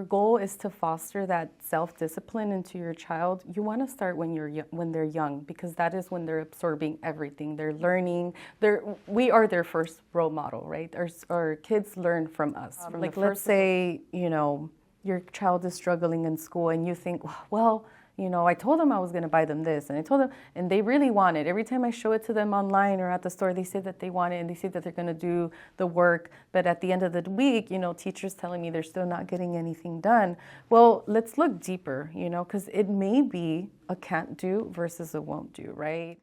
your goal is to foster that self-discipline into your child, you want to start when they're young, because that is when they're absorbing everything. They're learning. We are their first role model, right? Our kids learn from us. Like, let's say, your child is struggling in school and you think, well, I told them I was going to buy them this, and I told them, and they really want it. Every time I show it to them online or at the store, they say that they want it, and they say that they're going to do the work. But at the end of the week, teachers telling me they're still not getting anything done. Well, let's look deeper, because it may be a can't do versus a won't do, right?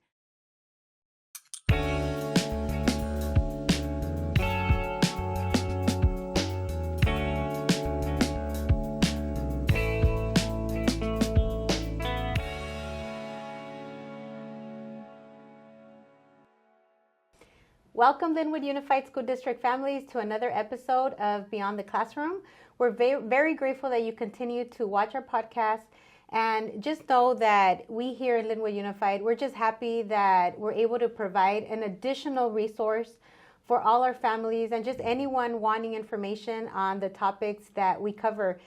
Welcome, Linwood Unified School District families, to another episode of Beyond the Classroom. We're very grateful that you continue to watch our podcast, and just know that we here in Linwood Unified, we're just happy that we're able to provide an additional resource for all our families and just anyone wanting information on the topics that we cover.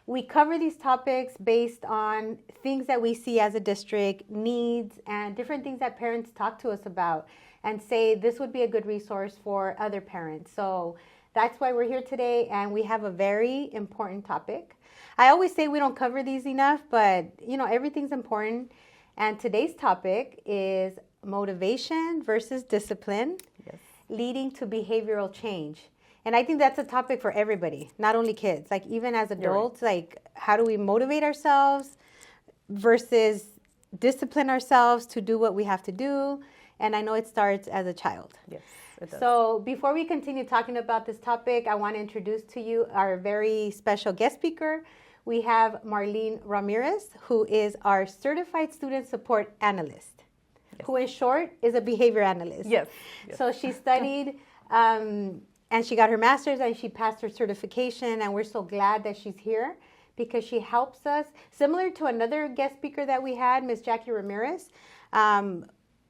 We cover these topics based on things that we see as a district, needs, and different things that parents talk to us about and say this would be a good resource for other parents. So that's why we're here today, and we have a very important topic. I always say we don't cover these enough, but everything's important. And today's topic is motivation versus discipline, yes, leading to behavioral change. And I think that's a topic for everybody, not only kids. Like, even as adults, like, how do we motivate ourselves versus discipline ourselves to do what we have to do? And I know it starts as a child. Yes, it does. So before we continue talking about this topic, I want to introduce to you our very special guest speaker. We have Marlene Ramirez, who is our Certified Student Support Analyst, yes, who in short is a behavior analyst. Yes. So she studied and she got her master's and she passed her certification, and we're so glad that she's here because she helps us, similar to another guest speaker that we had, Ms. Jackie Ramirez.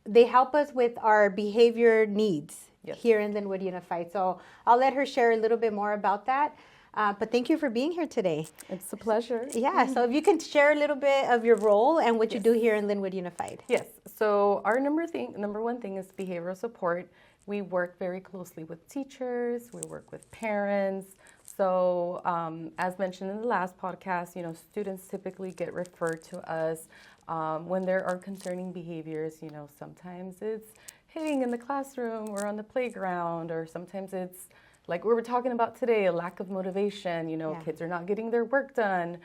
They help us with our behavior needs, yes, here in Linwood Unified. So I'll let her share a little bit more about that. But thank you for being here today. It's a pleasure. Yeah, so if you can share a little bit of your role and what, yes, you do here in Linwood Unified. Yes, so our number one thing is behavioral support. We work very closely with teachers, we work with parents. So as mentioned in the last podcast, students typically get referred to us when there are concerning behaviors. Sometimes it's hitting in the classroom or on the playground, or sometimes it's like we were talking about today, a lack of motivation. Yeah. Kids are not getting their work done,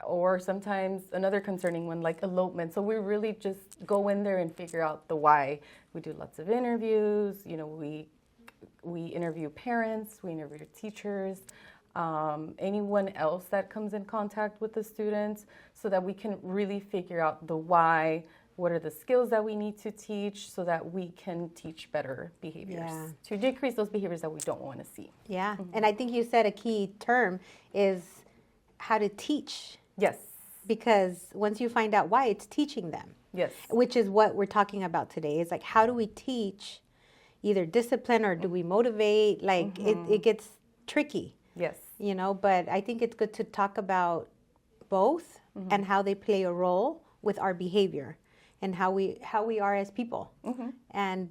or sometimes another concerning one like elopement. So we really just go in there and figure out the why. We do lots of interviews. We interview parents, we interview teachers, anyone else that comes in contact with the students, so that we can really figure out the why, what are the skills that we need to teach so that we can teach better behaviors, yeah, to decrease those behaviors that we don't want to see. Yeah, mm-hmm. And I think you said a key term is how to teach. Yes. Because once you find out why, it's teaching them. Yes. Which is what we're talking about today. It's like, how do we teach either discipline or do we motivate? Like, mm-hmm, it gets tricky. Yes. But I think it's good to talk about both, mm-hmm, and how they play a role with our behavior and how we are as people, mm-hmm, and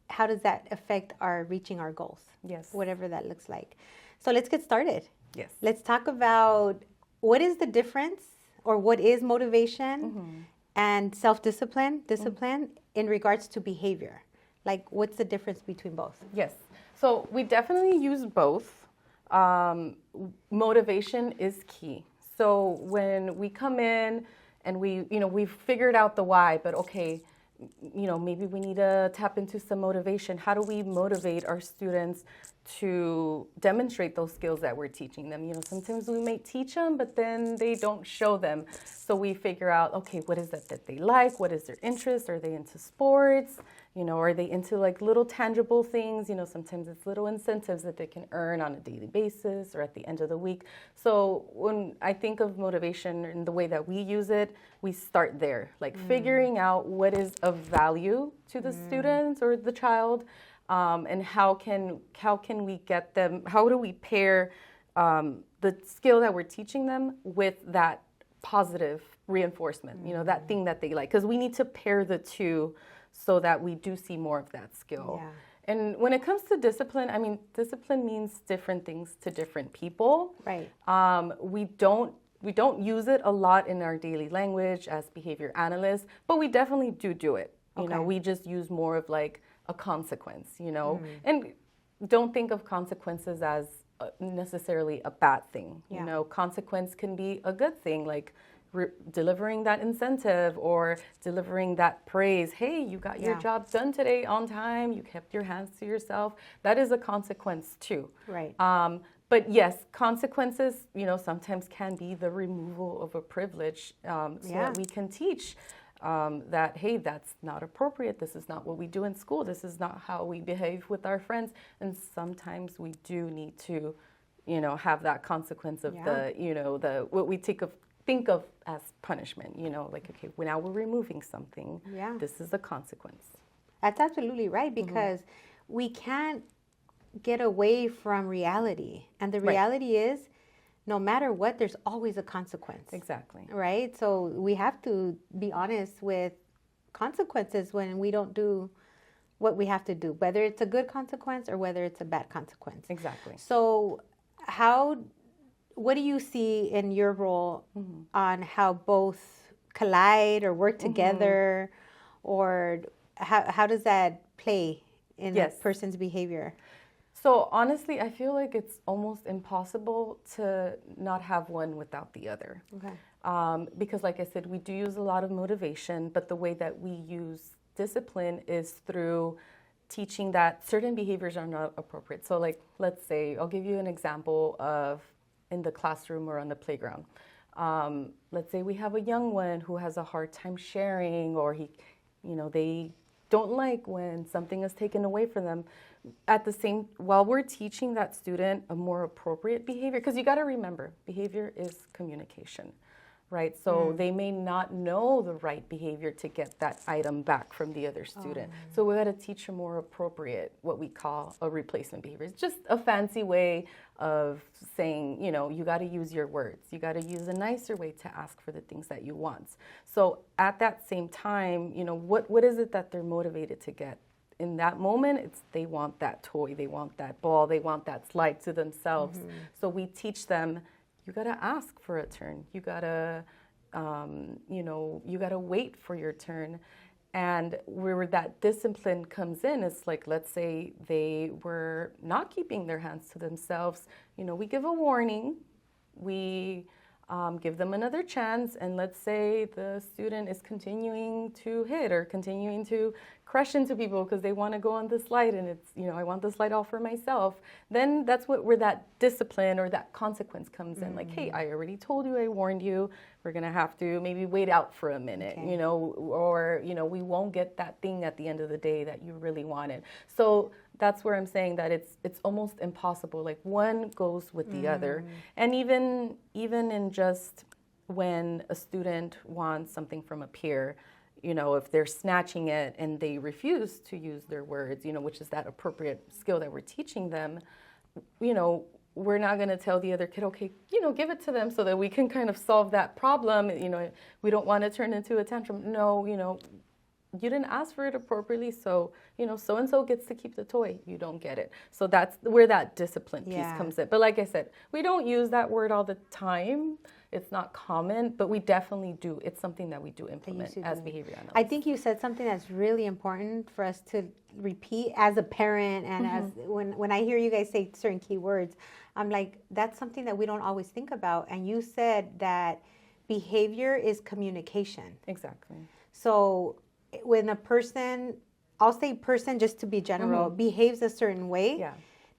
how does that affect our reaching our goals? Yes. Whatever that looks like. So let's get started. Yes. Let's talk about what is the difference, or what is motivation, mm-hmm, and self-discipline, mm-hmm, in regards to behavior. Like, what's the difference between both? Yes. So we definitely use both. Motivation is key. So when we come in and we've figured out the why, but okay, maybe we need to tap into some motivation. How do we motivate our students to demonstrate those skills that we're teaching them? Sometimes we may teach them, but then they don't show them. So we figure out, okay, what is it that they like? What is their interest? Are they into sports? Are they into like little tangible things? Sometimes it's little incentives that they can earn on a daily basis or at the end of the week. So when I think of motivation and the way that we use it, we start there, like figuring out what is of value to the students or the child, and how can we get them, how do we pair the skill that we're teaching them with that positive reinforcement, that thing that they like. Because we need to pair the two so that we do see more of that skill. Yeah. And when it comes to discipline, I mean, discipline means different things to different people. Right. We don't use it a lot in our daily language as behavior analysts, but we definitely do it. We just use more of like a consequence, and don't think of consequences as necessarily a bad thing. Yeah. Consequence can be a good thing, like delivering that incentive or delivering that praise. Hey, you got your job done today on time. You kept your hands to yourself. That is a consequence too. Right. But yes, consequences, sometimes can be the removal of a privilege, so that we can teach that, hey, that's not appropriate. This is not what we do in school. This is not how we behave with our friends. And sometimes we do need to, have that consequence of the what we think of as punishment. Like, okay, now we're removing something. Yeah. This is a consequence. That's absolutely right, because we can't get away from reality. And the reality is, no matter what, there's always a consequence. Exactly. Right? So we have to be honest with consequences when we don't do what we have to do, whether it's a good consequence or whether it's a bad consequence. Exactly. So what do you see in your role on how both collide or work together, or how does that play in a person's behavior? So honestly, I feel like it's almost impossible to not have one without the other. Okay. Because like I said, we do use a lot of motivation, but the way that we use discipline is through teaching that certain behaviors are not appropriate. So like, let's say, I'll give you an example of in the classroom or on the playground. Let's say we have a young one who has a hard time sharing, or they don't like when something is taken away from them. While we're teaching that student a more appropriate behavior, because you got to remember, behavior is communication, right? So they may not know the right behavior to get that item back from the other student. So we got to teach a more appropriate, what we call a replacement behavior. It's just a fancy way of saying, you got to use your words. You got to use a nicer way to ask for the things that you want. So at that same time, what is it that they're motivated to get? In that moment, they want that toy, they want that ball, they want that slide to themselves. So we teach them, you gotta ask for a turn. You gotta, you gotta wait for your turn. And where that discipline comes in is like, let's say they were not keeping their hands to themselves. We give a warning, we give them another chance, and let's say the student is continuing to hit or continuing to crush into people because they want to go on the slide, and it's, I want the slide all for myself. Then that's where that discipline or that consequence comes in. Like, hey, I already told you, I warned you, we're going to have to maybe wait out for a minute, or, we won't get that thing at the end of the day that you really wanted. So that's where I'm saying that it's almost impossible. Like, one goes with the other. And even in just when a student wants something from a peer, if they're snatching it and they refuse to use their words, which is that appropriate skill that we're teaching them, we're not going to tell the other kid, okay, give it to them so that we can kind of solve that problem. We don't want to turn into a tantrum. No, you didn't ask for it appropriately, so, so-and-so gets to keep the toy. You don't get it. So that's where that discipline piece comes in. But like I said, we don't use that word all the time. It's not common, but we definitely do. It's something that we do implement as behavior analysts. I think you said something that's really important for us to repeat as a parent, and as when I hear you guys say certain key words, I'm like, that's something that we don't always think about. And you said that behavior is communication. Exactly. So when a person, I'll say person just to be general, behaves a certain way,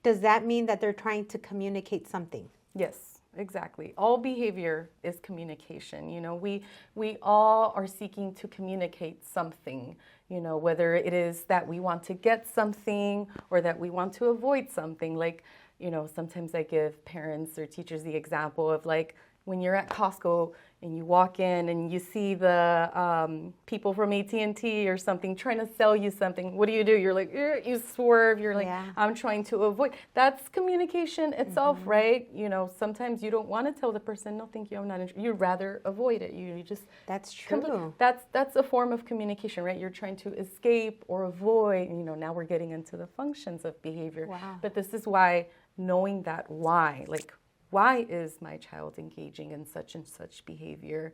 does that mean that they're trying to communicate something? Yes, exactly. All behavior is communication. We all are seeking to communicate something, whether it is that we want to get something or that we want to avoid something. Like, sometimes I give parents or teachers the example of, like, when you're at Costco and you walk in and you see the people from AT&T or something trying to sell you something, what do? You're like, you swerve. You're like, I'm trying to avoid. That's communication itself, right? Sometimes you don't want to tell the person, no, thank you, I'm not interested. You'd rather avoid it. You just. That's true. That's a form of communication, right? You're trying to escape or avoid. Now we're getting into the functions of behavior. Wow. But this is why knowing that why, like, why is my child engaging in such and such behavior?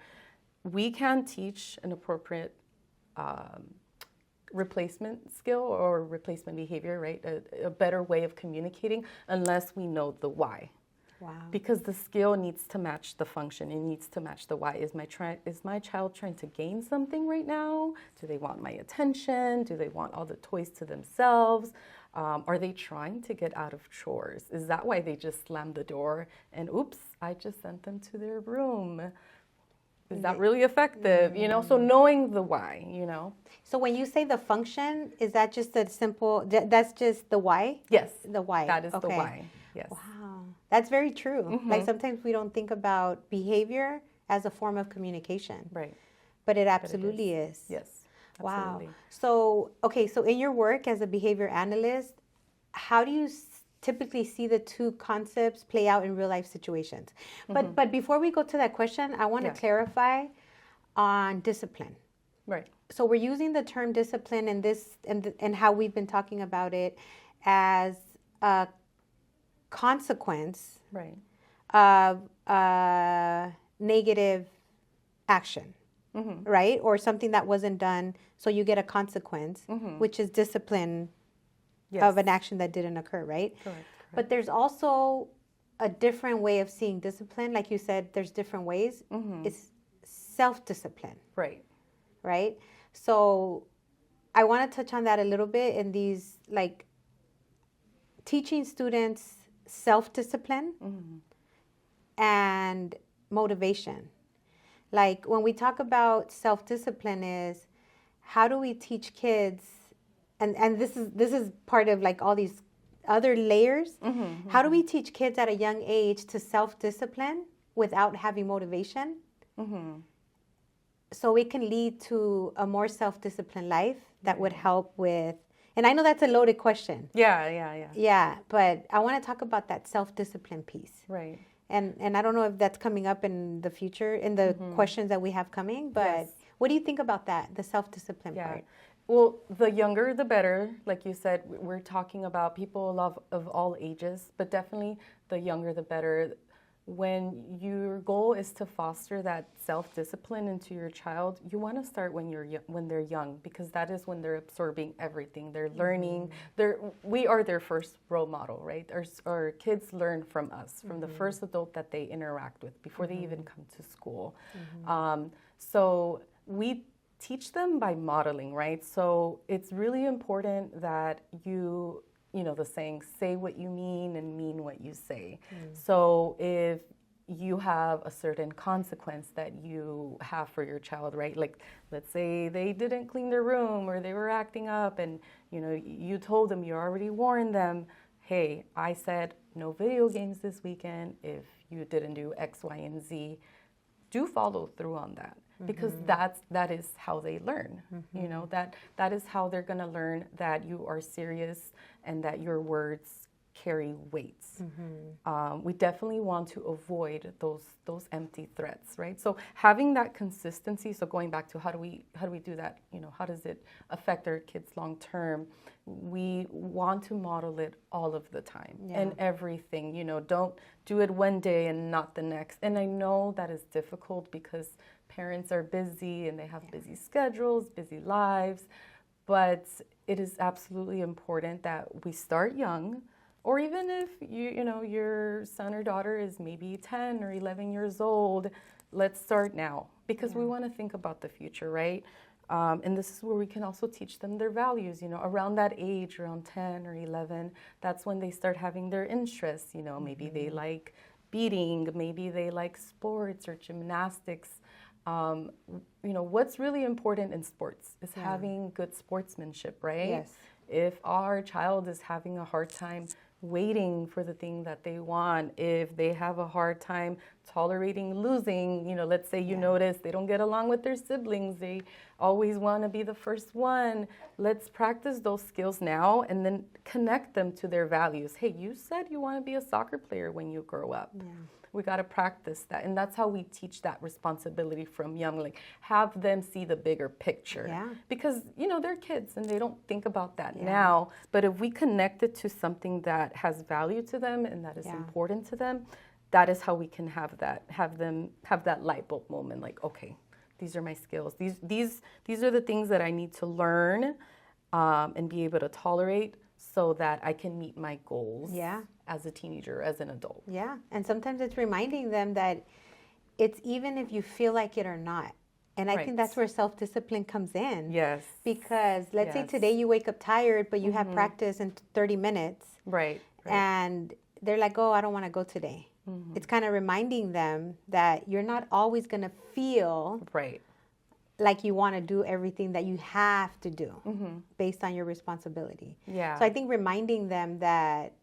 We can teach an appropriate replacement skill or replacement behavior, right? A better way of communicating unless we know the why. Wow. Because the skill needs to match the function. It needs to match the why. Is my child trying to gain something right now? Do they want my attention? Do they want all the toys to themselves? Are they trying to get out of chores? Is that why they just slammed the door and oops, I just sent them to their room? Is that really effective? So knowing the why, So when you say the function, is that just a simple, that's just the why? Yes. The why. That is the why. Yes. Wow. That's very true. Like sometimes we don't think about behavior as a form of communication. Right. But it absolutely is. Yes. Absolutely. Wow. So in your work as a behavior analyst, how do you typically see the two concepts play out in real life situations? But before we go to that question, I want to clarify on discipline. Right. So we're using the term discipline in this and how we've been talking about it as a consequence of negative action. Right? Or something that wasn't done, so you get a consequence, which is discipline of an action that didn't occur, right? Correct. But there's also a different way of seeing discipline. Like you said, there's different ways. It's self-discipline. Right? So I want to touch on that a little bit in these, like, teaching students self-discipline and motivation. Like when we talk about self-discipline is how do we teach kids, and this is part of like all these other layers. How do we teach kids at a young age to self-discipline without having motivation? So it can lead to a more self-disciplined life that would help with, and I know that's a loaded question. Yeah, but I want to talk about that self-discipline piece. Right. And I don't know if that's coming up in the future, in the questions that we have coming, but what do you think about that, the self-discipline part? Well, the younger, the better. Like you said, we're talking about people of all ages, but definitely the younger, the better. When your goal is to foster that self-discipline into your child, you want to start when they're young, because that is when they're absorbing everything. They're learning. We are their first role model, right? Our kids learn from us, from the first adult that they interact with before they even come to school. So we teach them by modeling, right? So it's really important that the saying, say what you mean and mean what you say. So if you have a certain consequence that you have for your child, right? Like, let's say they didn't clean their room or they were acting up and, you told them, you already warned them, hey, I said no video games this weekend if you didn't do X, Y, and Z. Do follow through on that. Because that is how they learn. That is how they're going to learn that you are serious and that your words carry weights. We definitely want to avoid those empty threats, right? So having that consistency. So going back to how do we do that? How does it affect our kids long term? We want to model it all of the time and everything. Don't do it one day and not the next. And I know that is difficult because parents are busy and they have busy schedules, busy lives, but it is absolutely important that we start young, or even if your son or daughter is maybe 10 or 11 years old, let's start now, because we want to think about the future, right? And this is where we can also teach them their values, around that age, around 10 or 11, that's when they start having their interests, maybe they like beading, maybe they like sports or gymnastics. What's really important in sports is having good sportsmanship, right? Yes. If our child is having a hard time waiting for the thing that they want, if they have a hard time tolerating losing, let's say you notice they don't get along with their siblings, they always want to be the first one. Let's practice those skills now and then connect them to their values. Hey, you said you want to be a soccer player when you grow up. Yeah. We got to practice that. And that's how we teach that responsibility from young, like have them see the bigger picture. Yeah. Because, they're kids and they don't think about that now. But if we connect it to something that has value to them and that is important to them, that is how we can have them have that light bulb moment. Like, okay, these are my skills. These are the things that I need to learn and be able to tolerate so that I can meet my goals as a teenager, as an adult. Yeah, and sometimes it's reminding them that it's even if you feel like it or not. And I think that's where self-discipline comes in. Yes. Because let's say today you wake up tired, but you have practice in 30 minutes. Right. And they're like, oh, I don't want to go today. It's kind of reminding them that you're not always going to feel like you want to do everything that you have to do based on your responsibility. Yeah. So I think reminding them that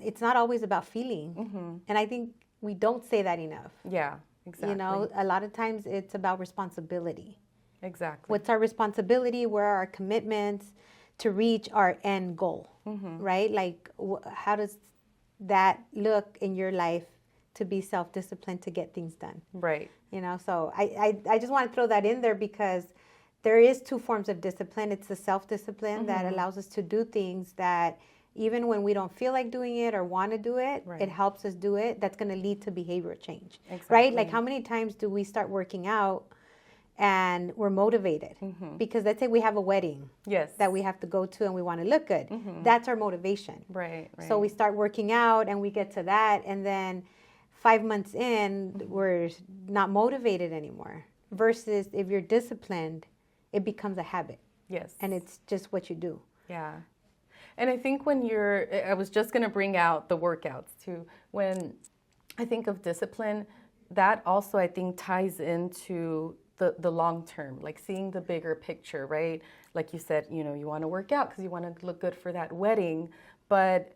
it's not always about feeling. And I think we don't say that enough. Yeah, exactly. A lot of times it's about responsibility. Exactly. What's our responsibility? Where are our commitments to reach our end goal, right? Like, how does that look in your life to be self-disciplined to get things done? Right. So I just want to throw that in there because there is two forms of discipline. It's the self-discipline that allows us to do things that even when we don't feel like doing it or want to do it, it helps us do it. That's going to lead to behavioral change, right? Like how many times do we start working out and we're motivated because let's say we have a wedding that we have to go to and we want to look good. That's our motivation. Right. So we start working out and we get to that, and then 5 months in, we're not motivated anymore. Versus if you're disciplined, it becomes a habit. Yes. And it's just what you do. Yeah. And I think I was just going to bring out the workouts too. When I think of discipline, that also I think ties into the long term, like seeing the bigger picture, right? Like you said, you want to work out because you want to look good for that wedding. But,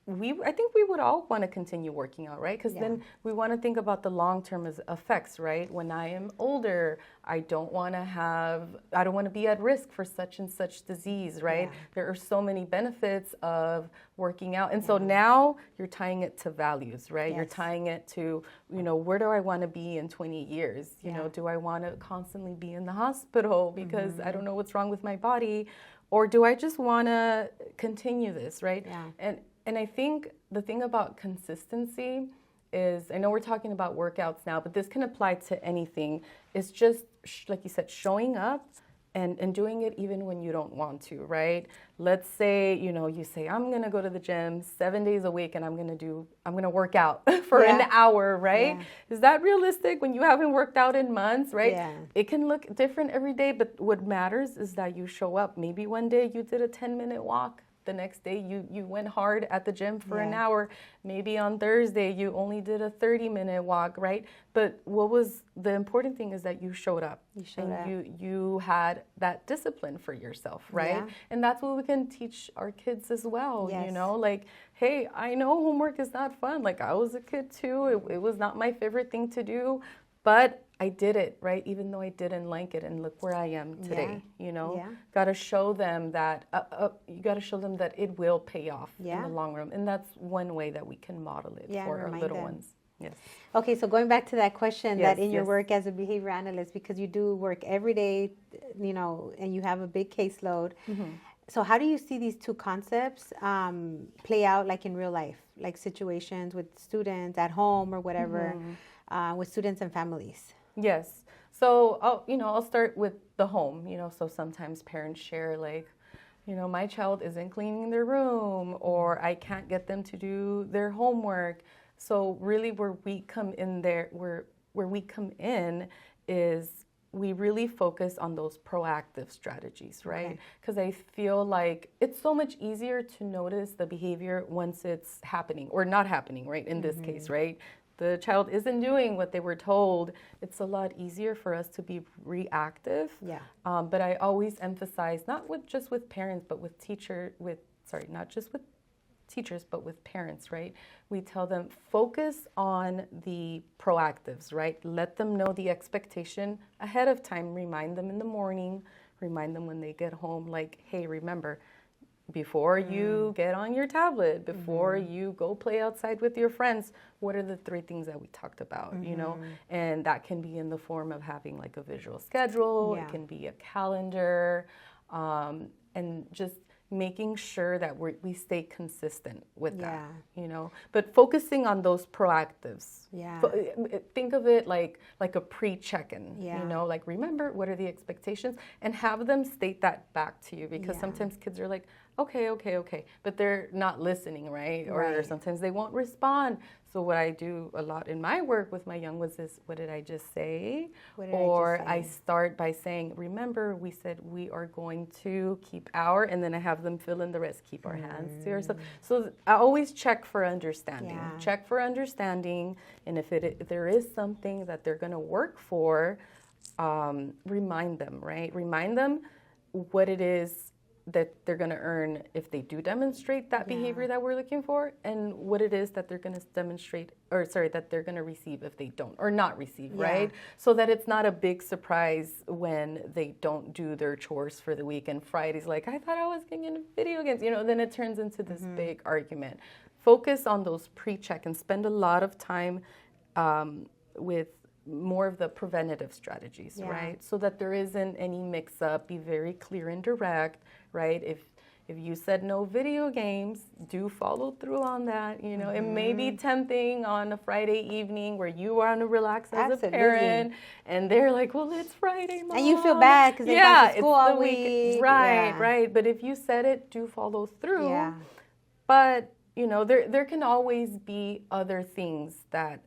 I think we would all want to continue working out, right? Because then we want to think about the long-term effects, right? When I am older, I don't want to be at risk for such and such disease, right? Yeah. There are so many benefits of working out. And so now you're tying it to values, right? Yes. You're tying it to, where do I want to be in 20 years? You know, do I want to constantly be in the hospital because I don't know what's wrong with my body? Or do I just want to continue this, right? Yeah. And I think the thing about consistency is, I know we're talking about workouts now, but this can apply to anything. It's just, like you said, showing up and doing it even when you don't want to, right? Let's say, you say, I'm going to go to the gym 7 days a week and I'm going to work out for an hour, right? Yeah. Is that realistic when you haven't worked out in months, right? Yeah. It can look different every day, but what matters is that you show up. Maybe one day you did a 10-minute walk. The next day you went hard at the gym for an hour. Maybe on Thursday you only did a 30-minute walk, right? But what was the important thing is that you showed up. You had that discipline for yourself, right? Yeah. And that's what we can teach our kids as well. Yes. Like, hey, I know homework is not fun. Like I was a kid too. It was not my favorite thing to do, but I did it, right? Even though I didn't like it, and look where I am today. Got to show them that it will pay off in the long run, and that's one way that we can model it for our little ones. Yes. Okay, so going back to that question, that in your work as a behavior analyst, because you do work every day, and you have a big caseload. So how do you see these two concepts play out, like in real life, like situations with students at home or whatever, with students and families? Yes. So, I'll start with the home, so sometimes parents share like, my child isn't cleaning their room, or I can't get them to do their homework. So really where we come in is we really focus on those proactive strategies, right? Because I feel like it's so much easier to notice the behavior once it's happening or not happening, right? In this case, right? The child isn't doing what they were told. It's a lot easier for us to be reactive. Yeah. But I always emphasize, not just with parents, but with not just with teachers, but with parents, right? We tell them focus on the proactives, right? Let them know the expectation ahead of time. Remind them in the morning, remind them when they get home, like, hey, remember, before you get on your tablet, before you go play outside with your friends, what are the 3 things that we talked about, you know? And that can be in the form of having like a visual schedule, it can be a calendar, and just making sure that we stay consistent with that, you know, but focusing on those proactives. Think of it like a pre-check-in, you know, like remember what are the expectations, and have them state that back to you, because sometimes kids are like, okay, but they're not listening, right? Or sometimes they won't respond. So what I do a lot in my work with my young ones is, what did I just say? I start by saying, remember, we said we are going to keep our, and then I have them fill in the rest, keep our hands to ourselves. So I always check for understanding. Check for understanding, and if there is something that they're going to work for, remind them, right? Remind them what it is that they're going to earn if they do demonstrate that behavior that we're looking for, and what it is that they're going to that they're going to receive if they don't, or not receive, right? So that it's not a big surprise when they don't do their chores for the week, and Friday's like, I thought I was getting video games, you know, then it turns into this big argument. Focus on those pre-check and spend a lot of time with more of the preventative strategies, right? So that there isn't any mix-up. Be very clear and direct, right? If you said no video games, do follow through on that. You know, it may be tempting on a Friday evening where you want to relax as a parent, and they're like, well, it's Friday, Mom. And you feel bad because they got to school all week. Right. But if you said it, do follow through. But you know, there can always be other things that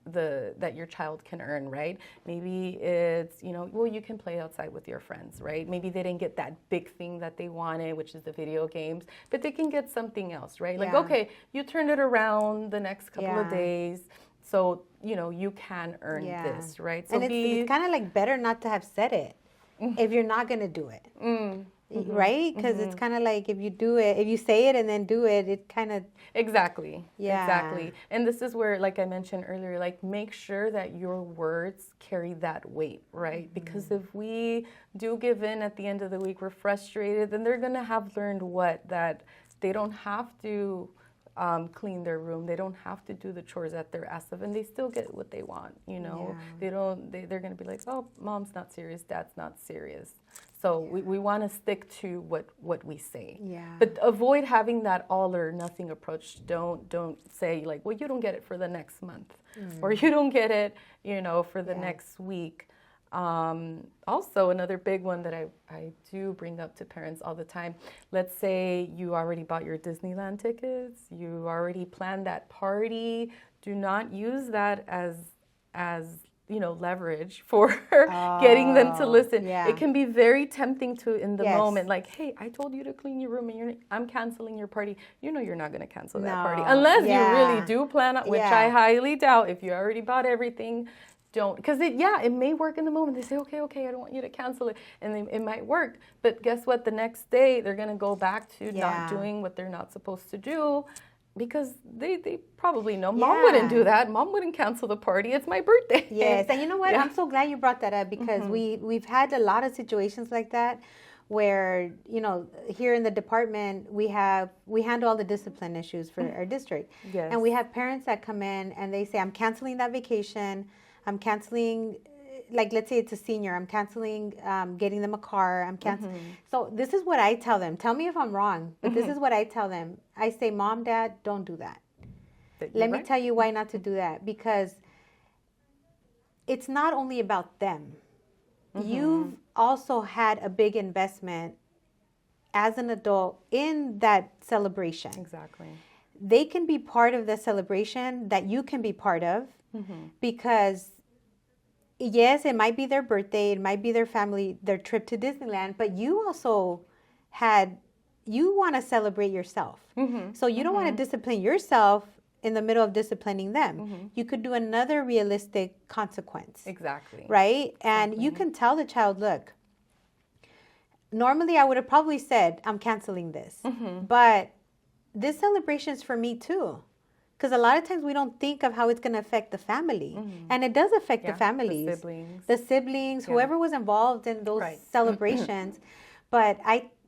your child can earn, right? Maybe it's, you know, well, you can play outside with your friends, right? Maybe they didn't get that big thing that they wanted, which is the video games, but they can get something else, right? Like, okay, you turned it around the next couple of days, so, you know, you can earn this, right? So and it's kind of like better not to have said it if you're not going to do it. Right? Because it's kind of like if you say it and then do it, it kind of... Exactly. And this is where, like I mentioned earlier, like make sure that your words carry that weight, right? Because if we do give in at the end of the week, we're frustrated, then they're going to have learned that they don't have to clean their room. They don't have to do the chores that they're asked of, and they still get what they want, you know? They're going to be like, oh, Mom's not serious, Dad's not serious. So we want to stick to what we say. But avoid having that all or nothing approach. Don't say like, well, you don't get it for the next month, or you don't get it, you know, for the next week. Also, another big one that I do bring up to parents all the time. Let's say you already bought your Disneyland tickets. You already planned that party. Do not use that as you know, leverage for getting them to listen. It can be very tempting to, in the moment, like, hey, I told you to clean your room and I'm canceling your party. You know you're not going to cancel that party. Unless you really do plan on, which I highly doubt. If you already bought everything, don't. Because it may work in the moment. They say, okay, I don't want you to cancel it. And it might work. But guess what? The next day, they're going to go back to not doing what they're not supposed to do. Because they probably know. Mom wouldn't do that. Mom wouldn't cancel the party. It's my birthday. Yes, and you know what? I'm so glad you brought that up, because we've had a lot of situations like that where, you know, here in the department, we handle all the discipline issues for our district. And we have parents that come in and they say, I'm canceling that vacation. I'm canceling, like, let's say it's a senior. I'm canceling getting them a car. I'm canceling. So this is what I tell them. Tell me if I'm wrong, but this is what I tell them. I say, Mom, Dad, don't do that. Let me tell you why not to do that. Because it's not only about them. You've also had a big investment as an adult in that celebration. Exactly. They can be part of the celebration that you can be part of, because yes, it might be their birthday, it might be their family, their trip to Disneyland, but you also you want to celebrate yourself. So you don't want to discipline yourself in the middle of disciplining them. You could do another realistic consequence. Exactly. Right? And you can tell the child, look, normally I would have probably said, I'm canceling this, but this celebration is for me too. Because a lot of times we don't think of how it's going to affect the family. And it does affect the families. The siblings, whoever was involved in those celebrations. But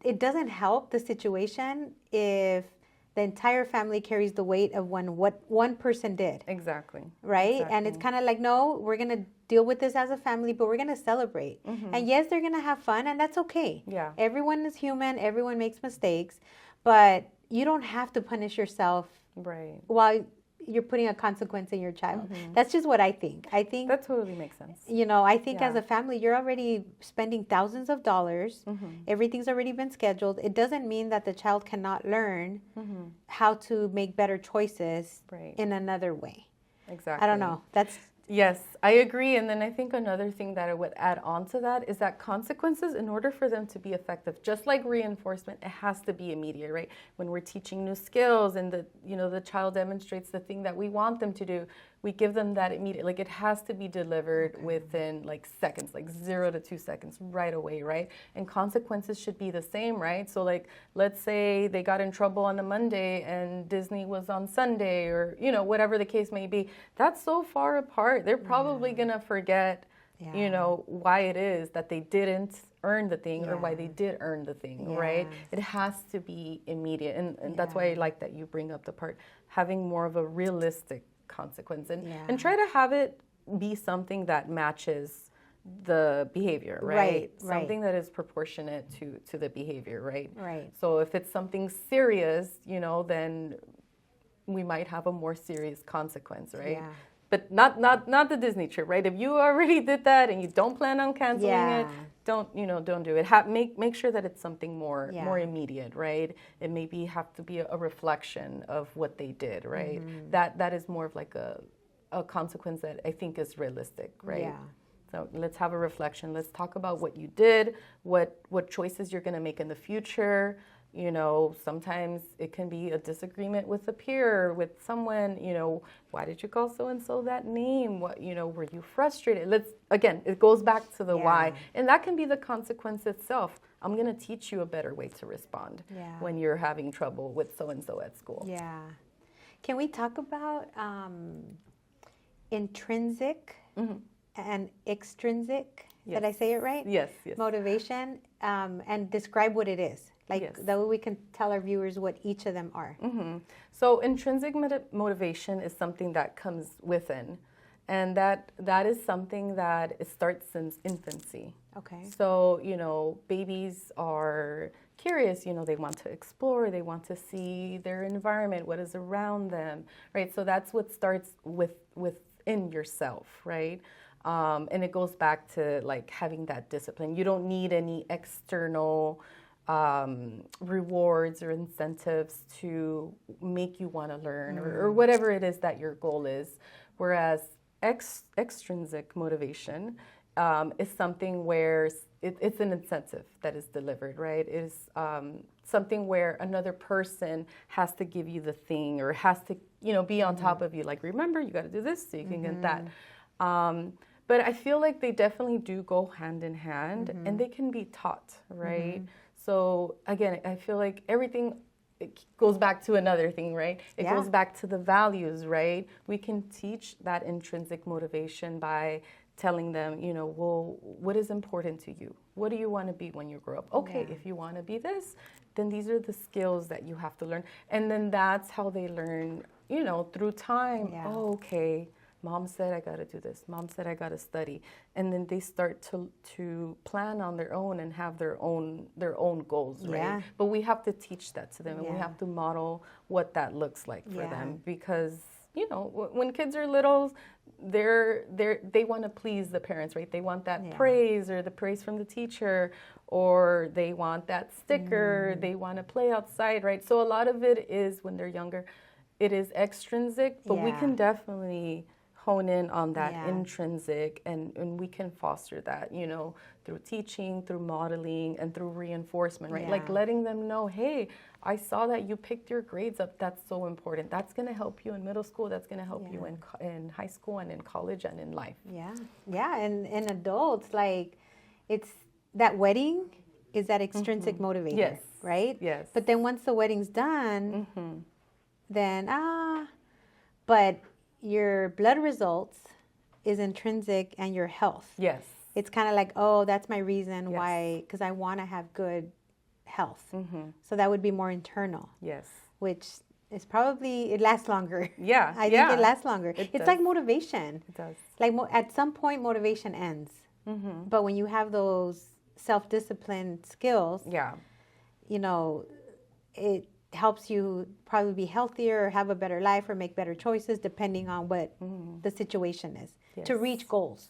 it doesn't help the situation if the entire family carries the weight of what one person did. Exactly. Right? Exactly. And it's kind of like, no, we're going to deal with this as a family, but we're going to celebrate. And yes, they're going to have fun, and that's okay. Yeah. Everyone is human. Everyone makes mistakes. But you don't have to punish yourself while you're putting a consequence in your child. That's just what I think. I think that totally makes sense. I think as a family, you're already spending thousands of dollars. Everything's already been scheduled. It doesn't mean that the child cannot learn how to make better choices in another way. Exactly. I don't know. Yes, I agree. And then I think another thing that I would add on to that is that consequences, in order for them to be effective, just like reinforcement, it has to be immediate, right? When we're teaching new skills and the child demonstrates the thing that we want them to do, we give them that immediate, like it has to be delivered within like seconds, like 0 to 2 seconds right away, right? And consequences should be the same, right? So like, let's say they got in trouble on a Monday and Disney was on Sunday, or, whatever the case may be. That's so far apart. They're probably going to forget, why it is that they didn't earn the thing or why they did earn the thing, right? It has to be immediate. And that's why I like that you bring up the part, having more of a realistic consequence and try to have it be something that matches the behavior, right? Something that is proportionate to the behavior, right? So if it's something serious, then we might have a more serious consequence, right? But not the Disney trip, right? If you already did that and you don't plan on canceling it, don't do it. Make sure that it's something more immediate, right? It maybe have to be a reflection of what they did, right? That is more of like a consequence that I think is realistic, right? So let's have a reflection. Let's talk about what you did, what choices you're going to make in the future. Sometimes it can be a disagreement with a peer, with someone, why did you call so-and-so that name? What, were you frustrated? Again, it goes back to the why. And that can be the consequence itself. I'm going to teach you a better way to respond when you're having trouble with so-and-so at school. Yeah. Can we talk about intrinsic and extrinsic? Did I say it right? Yes. Motivation, and describe what it is. That way we can tell our viewers what each of them are. So intrinsic motivation is something that comes within. And that is something that it starts since infancy. Okay. So, babies are curious, they want to explore, they want to see their environment, what is around them, right? So that's what starts within yourself, right? And it goes back to like having that discipline. You don't need any external rewards or incentives to make you want to learn or whatever it is that your goal is. Whereas extrinsic motivation is something where it's an incentive that is delivered, right? It is something where another person has to give you the thing or has to, be on top of you. Like, remember, you got to do this so you can get that. But I feel like they definitely do go hand in hand and they can be taught, right? So again, I feel like everything it goes back to another thing, right? It goes back to the values, right? We can teach that intrinsic motivation by telling them, well, what is important to you? What do you want to be when you grow up? Okay, if you want to be this, then these are the skills that you have to learn. And then that's how they learn, through time. Oh, okay. Mom said I got to do this. Mom said I got to study. And then they start to plan on their own and have their own goals, right? But we have to teach that to them and we have to model what that looks like for them because, when kids are little, they want to please the parents, right? They want that praise or the praise from the teacher, or they want that sticker. They want to play outside, right? So a lot of it is when they're younger, it is extrinsic, but we can definitely hone in on that intrinsic and we can foster that, through teaching, through modeling, and through reinforcement, right? Like letting them know, hey, I saw that you picked your grades up. That's so important. That's going to help you in middle school. That's going to help you in high school and in college and in life. Yeah. And adults, like, it's that wedding is that extrinsic motivator, Yes. right? Yes. But then once the wedding's done, then, but your blood results is intrinsic and your health. Yes. It's kind of like, oh, that's my reason Yes. why, because I want to have good health. So that would be more internal. Yes. Which is probably, it lasts longer. Yeah. I think it lasts longer. It's does. like motivation. It does. Like at some point, motivation ends. But when you have those self-discipline skills, Yeah. you know, it helps you probably be healthier or have a better life or make better choices depending on what the situation is to reach goals.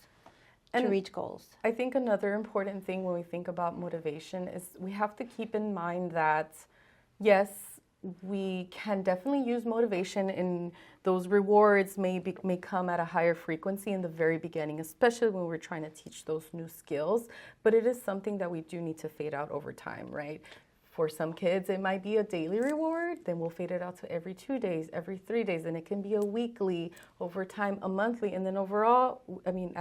And to reach goals. I think another important thing when we think about motivation is we have to keep in mind that, yes, we can definitely use motivation, and those rewards may come at a higher frequency in the very beginning, especially when we're trying to teach those new skills. But it is something that we do need to fade out over time, right? For some kids, it might be a daily reward. Then we'll fade it out to every 2 days, every 3 days, and it can be a weekly, over time, a monthly, and then overall, I mean,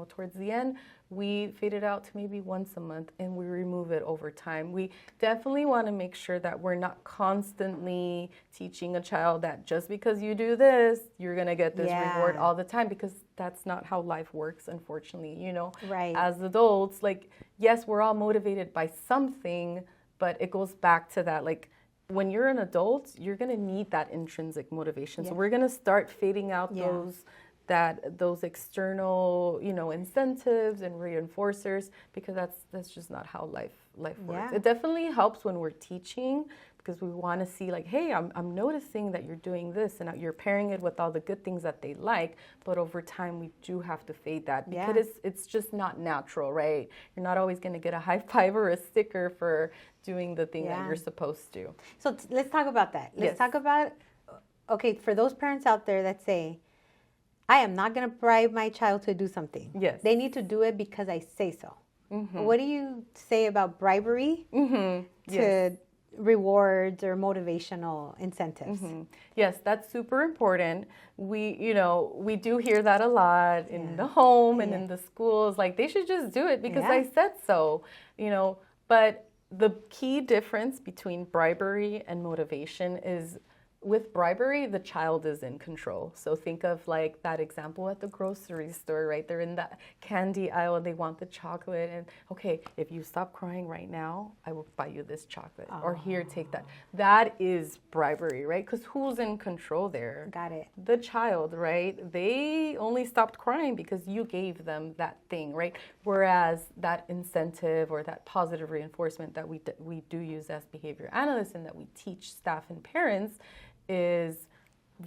towards the end, we fade it out to maybe once a month, and we remove it over time. We definitely want to make sure that we're not constantly teaching a child that just because you do this, you're going to get this reward all the time, because that's not how life works, unfortunately. Right. As adults, like, yes, we're all motivated by something, but it goes back to that, like, when you're an adult, you're going to need that intrinsic motivation. So we're going to start fading out those external, incentives and reinforcers, because that's just not how life works. Yeah. It definitely helps when we're teaching, because we want to see, like, hey, I'm noticing that you're doing this, and you're pairing it with all the good things that they like. But over time, we do have to fade that, because it's just not natural, right? You're not always going to get a high five or a sticker for doing the thing that you're supposed to. So let's talk about that. Let's talk about, okay, for those parents out there that say, I am not going to bribe my child to do something. Yes. They need to do it because I say so. What do you say about bribery to rewards or motivational incentives? Yes, that's super important. We do hear that a lot in the home and in the schools. Like, they should just do it because I said so, But the key difference between bribery and motivation is, with bribery, the child is in control. So think of, like, that example at the grocery store, right? They're in that candy aisle, they want the chocolate, and okay, if you stop crying right now, I will buy you this chocolate. Or here, take that. That is bribery, right? Because who's in control there? Got it. The child, right? They only stopped crying because you gave them that thing, right? Whereas that incentive or that positive reinforcement that we do use as behavior analysts and that we teach staff and parents is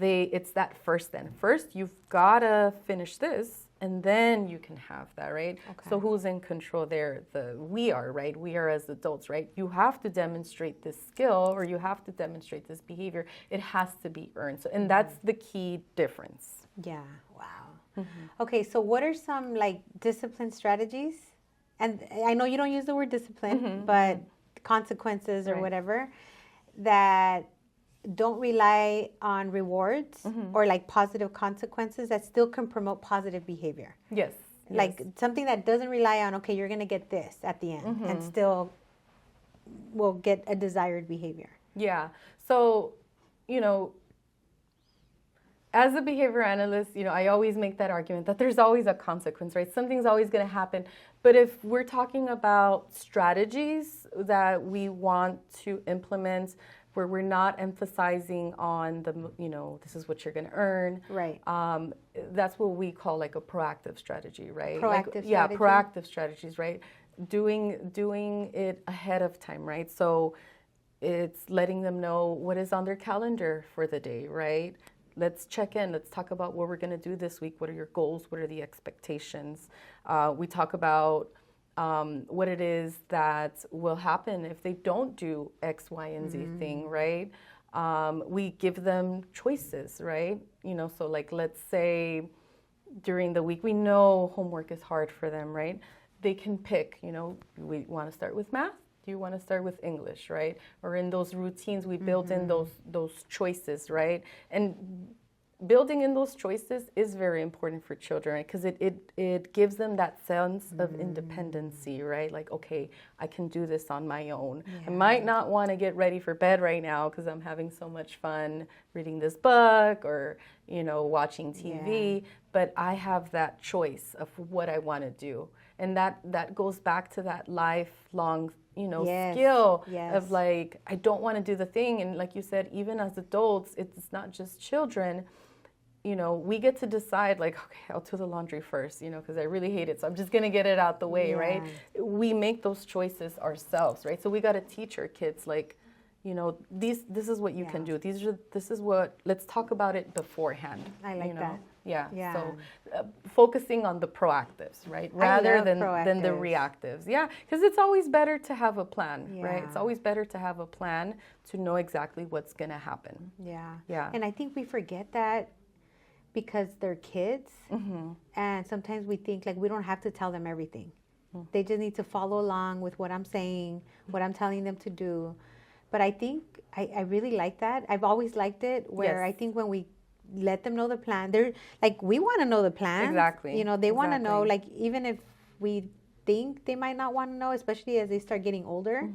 it's that first. First, you've got to finish this, and then you can have that, right? Okay. So who's in control there? We are, right? We are as adults, right? You have to demonstrate this skill, or you have to demonstrate this behavior. It has to be earned. So, and that's the key difference. Yeah. Wow. Okay, so what are some, like, discipline strategies? And I know you don't use the word discipline, but consequences or whatever, that don't rely on rewards or, like, positive consequences that still can promote positive behavior. Yes. Like something that doesn't rely on, okay, you're going to get this at the end and still will get a desired behavior. Yeah. So, as a behavior analyst, I always make that argument that there's always a consequence, right? Something's always going to happen. But if we're talking about strategies that we want to implement, where we're not emphasizing on this is what you're going to earn. Right. That's what we call, like, a proactive strategy, right? Proactive strategy. Yeah, proactive strategies, right? Doing it ahead of time, right? So it's letting them know what is on their calendar for the day, right? Let's check in. Let's talk about what we're going to do this week. What are your goals? What are the expectations? We talk about what it is that will happen if they don't do X, Y, and Z thing, right? We give them choices, right? So, like, let's say during the week, we know homework is hard for them, right? They can pick, we want to start with math. Do you want to start with English, right? Or in those routines, we build in those choices, right? And building in those choices is very important for children, right? Because it gives them that sense of independency, right? Like, okay, I can do this on my own. Yeah. I might not want to get ready for bed right now because I'm having so much fun reading this book or, watching TV, but I have that choice of what I want to do. And that goes back to that lifelong skill of like, I don't want to do the thing. And like you said, even as adults, it's not just children, we get to decide like, okay, I'll do the laundry first, because I really hate it. So I'm just going to get it out the way, right? We make those choices ourselves, right? So we got to teach our kids like, this is what you can do. This is what, let's talk about it beforehand. I like that. Yeah. So focusing on the proactives, right? Rather than the reactives. Yeah. Because it's always better to have a plan, right? It's always better to have a plan to know exactly what's going to happen. Yeah. And I think we forget that because they're kids. And sometimes we think like we don't have to tell them everything. They just need to follow along with what I'm saying, what I'm telling them to do. But I think I really like that. I've always liked it where I think when we let them know the plan, they're like, we want to know the plan. Exactly. They want to know, like, even if we think they might not want to know, especially as they start getting older,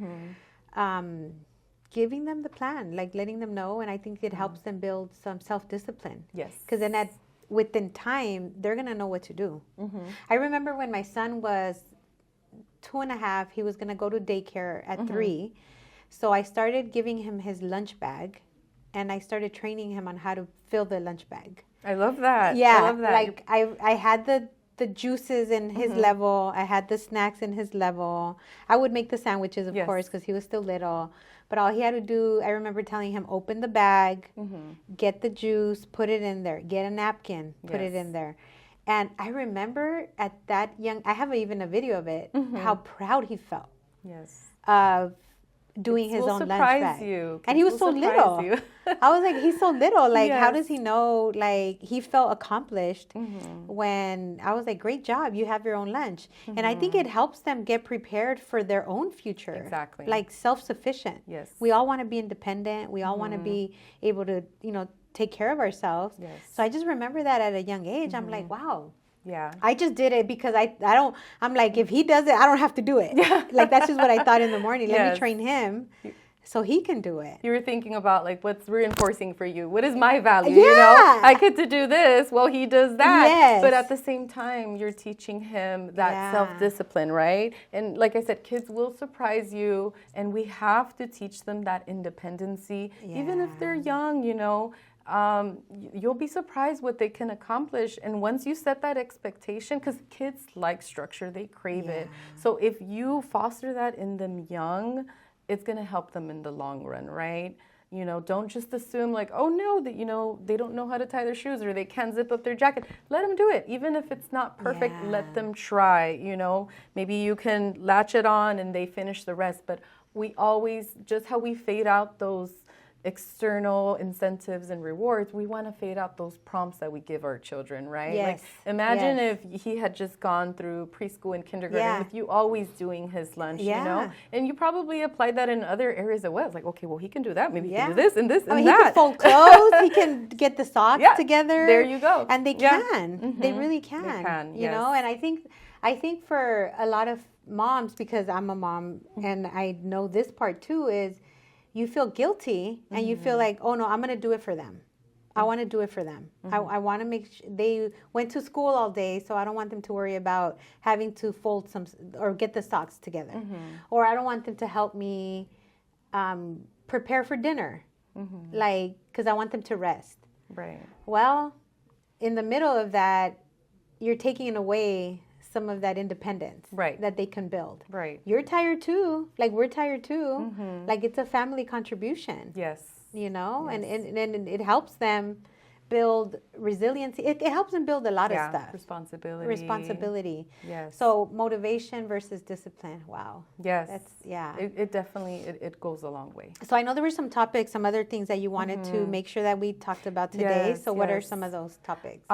giving them the plan, like letting them know. And I think it helps them build some self-discipline. Yes. Because then within time, they're going to know what to do. I remember when my son was 2.5, he was going to go to daycare at 3. So I started giving him his lunch bag, and I started training him on how to fill the lunch bag. I love that. Yeah, I love that. Like I had the juices in his level. I had the snacks in his level. I would make the sandwiches, of course, because he was still little. But all he had to do, I remember telling him, open the bag, get the juice, put it in there, get a napkin, put it in there. And I remember at that young, I have even a video of it, how proud he felt. Yes. Of doing his own lunch bag. You. And he was so little. I was like, he's so little. Like, how does he know? Like, he felt accomplished when I was like, great job. You have your own lunch. And I think it helps them get prepared for their own future. Exactly. Like self-sufficient. Yes. We all want to be independent. We all want to be able to, take care of ourselves. Yes. So I just remember that at a young age. I'm like, wow. Yeah. I just did it because I'm like, if he does it, I don't have to do it. Yeah. Like, that's just what I thought in the morning. Let me train him so he can do it. You were thinking about like, what's reinforcing for you? What is my value? Yeah. I get to do this. Well, he does that. Yes. But at the same time, you're teaching him that self-discipline, right? And like I said, kids will surprise you, and we have to teach them that independency, even if they're young, you'll be surprised what they can accomplish. And once you set that expectation, because kids like structure, they crave it. So if you foster that in them young, it's going to help them in the long run, right? Don't just assume like, oh no, that, they don't know how to tie their shoes or they can't zip up their jacket. Let them do it. Even if it's not perfect, let them try, maybe you can latch it on and they finish the rest. But we always, just how we fade out those external incentives and rewards, we want to fade out those prompts that we give our children, right? Yes. Like, imagine if he had just gone through preschool and kindergarten with you always doing his lunch, and you probably applied that in other areas as well. It's like, okay, well, he can do that. Maybe he can do this and this and that. He can fold clothes. He can get the socks together. There you go. And they can. They really can. They can, And I think for a lot of moms, because I'm a mom and I know this part too, is you feel guilty and you feel like, oh no, I'm going to do it for them. I want to do it for them. I want to make sure they went to school all day, so I don't want them to worry about having to fold some or get the socks together. Or I don't want them to help me prepare for dinner, like, because I want them to rest. Right. Well, in the middle of that, you're taking away some of that independence that they can build. Right. You're tired too. Like, we're tired too. Like, it's a family contribution. Yes. And it helps them build resiliency. It helps them build a lot of stuff. Responsibility. Yes. So motivation versus discipline. Wow. Yes. That's, It definitely, it goes a long way. So I know there were some topics, some other things that you wanted to make sure that we talked about today. Yes, so what are some of those topics?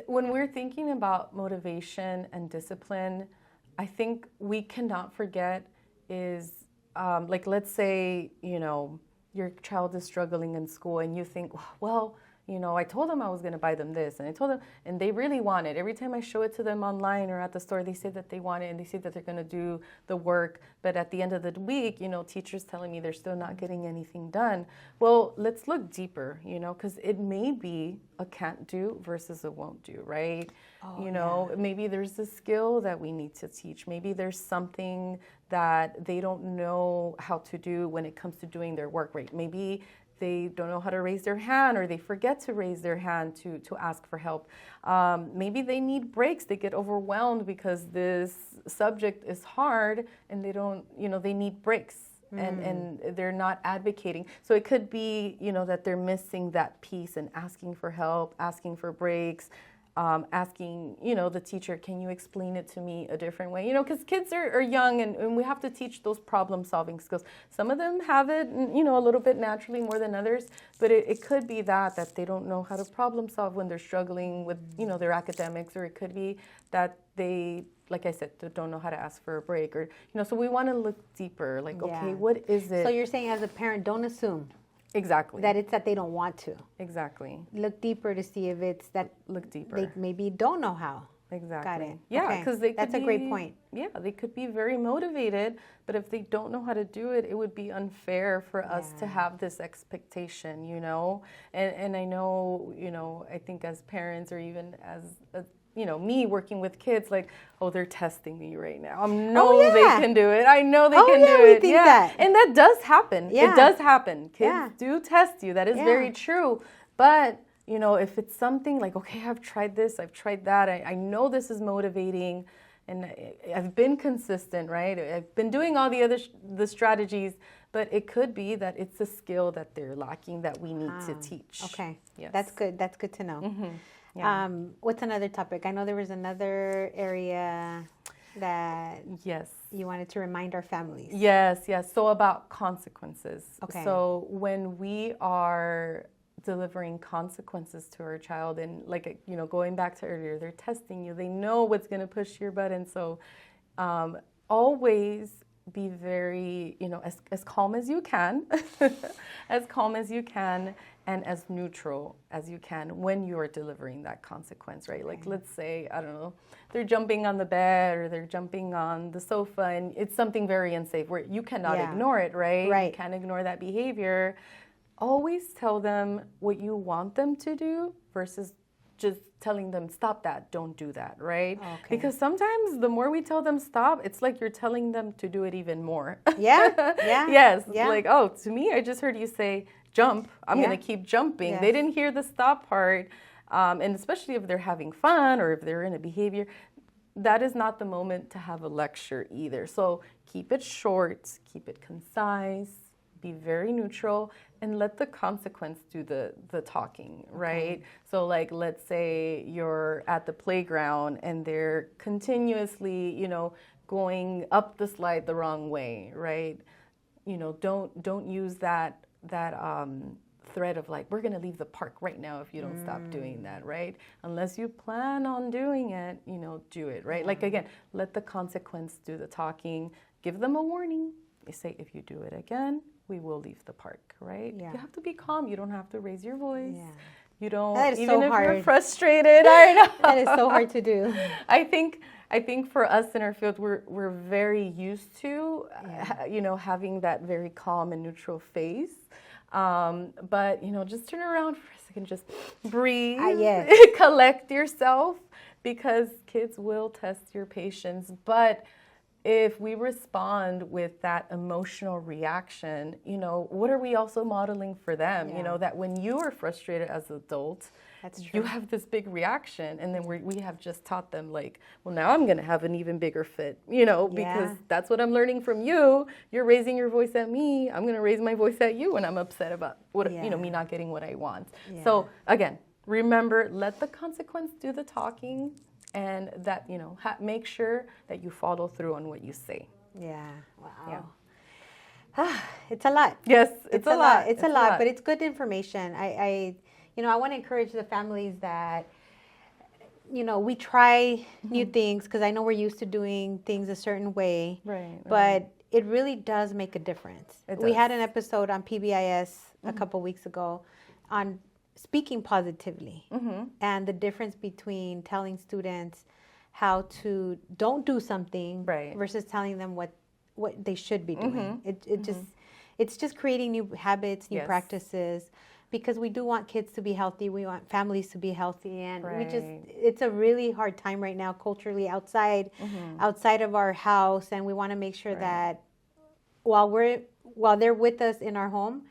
When we're thinking about motivation and discipline, I think we cannot forget is, like, let's say, your child is struggling in school and you think, well, I told them I was going to buy them this, and I told them, and they really want it. Every time I show it to them online or at the store, they say that they want it, and they say that they're going to do the work. But at the end of the week, teachers telling me they're still not getting anything done. Well, let's look deeper, because it may be a can't do versus a won't do, right? Maybe there's a skill that we need to teach. Maybe there's something that they don't know how to do when it comes to doing their work, right? Maybe they don't know how to raise their hand, or they forget to raise their hand to ask for help. Maybe they need breaks. They get overwhelmed because this subject is hard, and they don't, they need breaks. And they're not advocating. So it could be, that they're missing that piece and asking for help, asking for breaks, asking, the teacher, can you explain it to me a different way? Because kids are young, and we have to teach those problem-solving skills. Some of them have it, a little bit naturally more than others, but it could be that they don't know how to problem-solve when they're struggling with, their academics, or it could be that they, like I said, don't know how to ask for a break, or, so we want to look deeper, like, okay, what is it? So you're saying as a parent, don't assume. Exactly. That it's that they don't want to. Exactly. Look deeper to see if it's that look deeper. They maybe don't know how. Exactly. Got it. Yeah, because that's a great point. Yeah, they could be very motivated, but if they don't know how to do it, it would be unfair for us to have this expectation, And I know, I think as parents, or even as me working with kids, like, oh, they're testing me right now. I know they can do it. I know they can do it. Think that. And that does happen. Yeah. It does happen. Kids do test you. That is very true. But, if it's something like, okay, I've tried this, I've tried that, I know this is motivating, and I've been consistent, right? I've been doing all the other the strategies, but it could be that it's a skill that they're lacking that we need to teach. Okay. Yes. That's good. That's good to know. Mm-hmm. Yeah. What's another topic? I know there was another area that you wanted to remind our families. Yes. So about consequences. Okay. So when we are delivering consequences to our child, and like, going back to earlier, they're testing you. They know what's going to push your button. So always be very, as calm as you can, as calm as you can, and as neutral as you can when you are delivering that consequence, right? Like, let's say, I don't know, they're jumping on the bed, or they're jumping on the sofa, and it's something very unsafe where you cannot ignore it, right? Right. You can't ignore that behavior. Always tell them what you want them to do versus just telling them, stop that, don't do that, right? Okay. Because sometimes the more we tell them stop, it's like you're telling them to do it even more. Yeah. Yes. Like, oh, to me, I just heard you say jump. I'm going to keep jumping. Yes. They didn't hear the stop part. And especially if they're having fun, or if they're in a behavior, that is not the moment to have a lecture either. So keep it short, keep it concise, be very neutral, and let the consequence do the talking, right? So, like, let's say you're at the playground and they're continuously, going up the slide the wrong way, right? Don't use that thread of like, we're going to leave the park right now if you don't stop doing that, right? Unless you plan on doing it, do it, right? Like, again, let the consequence do the talking. Give them a warning. You say, if you do it again, we will leave the park, right? Yeah. You have to be calm. You don't have to raise your voice. Yeah. You don't, that is even so if hard. You're frustrated. I know. That is so hard to do. I think for us in our field, we're very used to, having that very calm and neutral face. But, just turn around for a second, just breathe, collect yourself, because kids will test your patience. But if we respond with that emotional reaction, what are we also modeling for them? That when you are frustrated as an adult, That's true. you have this big reaction, and then we have just taught them, like, well, now I'm going to have an even bigger fit, because that's what I'm learning from you. You're raising your voice at me. I'm going to raise my voice at you when I'm upset about what me not getting what I want. Yeah. So again, remember, let the consequence do the talking. And that, make sure that you follow through on what you say. Yeah. Wow. Yeah. It's a lot. Yes, it's a lot. It's a lot, but it's good information. I want to encourage the families that, we try new things, because I know we're used to doing things a certain way. Right. But it really does make a difference. We had an episode on PBIS a couple weeks ago on speaking positively and the difference between telling students how to don't do something versus telling them what they should be doing. It's just creating new habits, new practices, because we do want kids to be healthy. We want families to be healthy, and it's a really hard time right now culturally outside of our house, and we want to make sure that while they're with us in our home,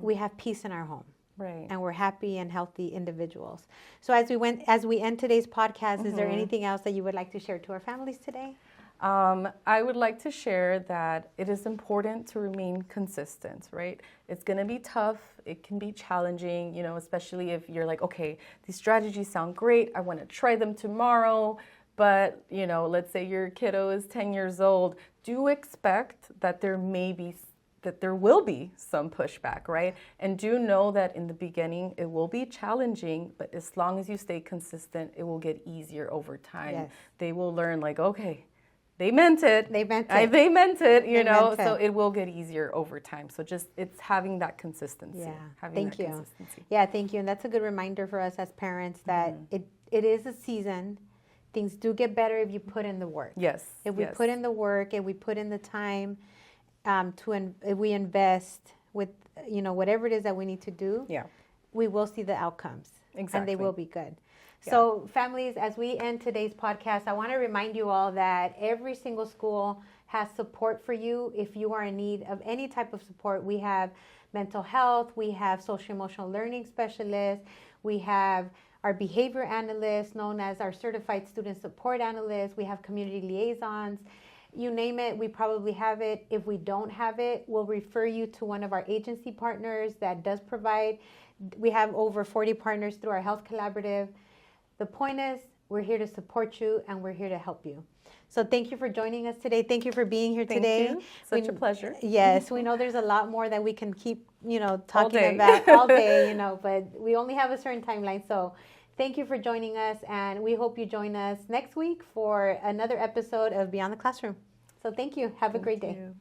we have peace in our home. Right. And we're happy and healthy individuals. So as we end today's podcast, is there anything else that you would like to share to our families today? I would like to share that it is important to remain consistent, right? It's going to be tough. It can be challenging, especially if you're like, okay, these strategies sound great. I want to try them tomorrow. But, let's say your kiddo is 10 years old. Do expect that there will be some pushback, right? And do know that in the beginning, it will be challenging, but as long as you stay consistent, it will get easier over time. Yes. They will learn like, okay, they meant it. They meant it. They meant it, so it will get easier over time. So it's having that consistency. Yeah. Thank you. Consistency. Yeah, thank you. And that's a good reminder for us as parents that it is a season. Things do get better if you put in the work. Yes. If we put in the work, if we put in the time, if we invest with, whatever it is that we need to do, we will see the outcomes. Exactly. And they will be good. Yeah. So families, as we end today's podcast, I want to remind you all that every single school has support for you. If you are in need of any type of support, we have mental health, we have social emotional learning specialists, we have our behavior analysts known as our certified student support analysts, we have community liaisons. You name it, we probably have it. If we don't have it, we'll refer you to one of our agency partners that does provide. We have over 40 partners through our health collaborative. The point is, we're here to support you and we're here to help you. So thank you for joining us today. Thank you for being here today. Thank you. Such a pleasure. Yes, we know there's a lot more that we can keep, talking about all day, but we only have a certain timeline. So thank you for joining us, and we hope you join us next week for another episode of Beyond the Classroom. So thank you. Have a great day. Thank you.